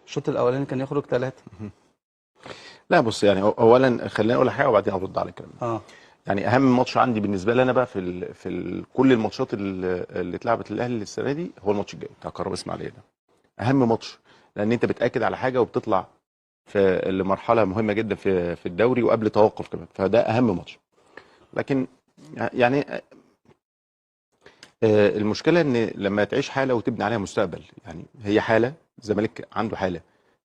الشوط الاولاني كان يخرج 3. لا بص، يعني اولا خليني اقول حاجه وبعدين ارد على الكلام ده. يعني اهم ماتش عندي بالنسبه لي انا بقى كل الماتشات اللي اتلعبت للاهلي السنه دي هو الماتش الجاي بتاع كهرباء اسماعيليه ده. اهم ماتش، لان انت بتاكد على حاجه وبتطلع في مرحله مهمه جدا في الدوري وقبل توقف كمان، فده اهم ماتش. لكن يعني المشكله ان لما تعيش حاله وتبني عليها مستقبل، يعني هي حاله الزمالك عنده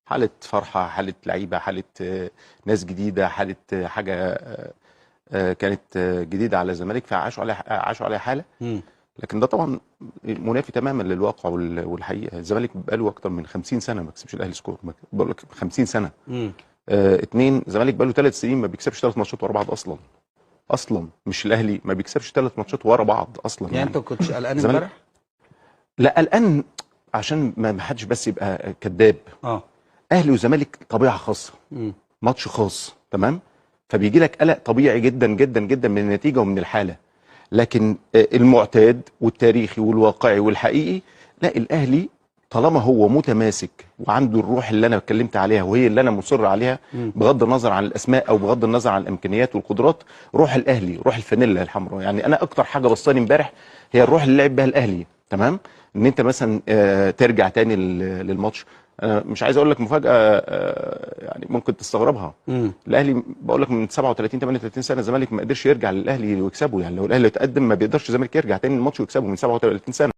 حاله فرحه، حاله لعيبه، حاله ناس جديده، حاله حاجه كانت جديده على الزمالك، عاشوا عليها حاله. لكن ده طبعا منافي تماما للواقع والحقيقه. الزمالك بقاله اكتر من 50 سنه ما كسبش الاهلي سكور، بقول لك 50 سنه. اتنين، الزمالك بقاله 3 سنين ما بيكسبش 3 ماتشات ورا بعض اصلا مش الاهلي ما بيكسبش 3 ماتشات ورا بعض اصلا. يعني انت كنتش قلقان امبارح؟ لا قلقان، عشان ما حدش بس يبقى كذاب. اهلي وزمالك طبيعه خاصه، ماتش خاص، تمام؟ فبيجي لك قلق طبيعي جدا جدا جدا من النتيجه ومن الحاله. لكن المعتاد والتاريخي والواقعي والحقيقي، لا، الاهلي طالما هو متماسك وعنده الروح اللي انا اتكلمت عليها وهي اللي انا مصر عليها، بغض النظر عن الاسماء او بغض النظر عن الامكانيات والقدرات، روح الاهلي، روح الفانيلا الحمراء. يعني انا اكتر حاجه بسطاني امبارح هي الروح اللي لعب بها الاهلي، تمام؟ ان انت مثلا ترجع تاني للماتش. مش عايز اقول لك مفاجاه يعني ممكن تستغربها. الاهلي بقول لك من 37 38 سنه الزمالك ما قدرش يرجع للاهلي ويكسبه. يعني لو الاهلي اتقدم ما بيقدرش الزمالك يرجع تاني الماتش ويكسبه من 37 سنه.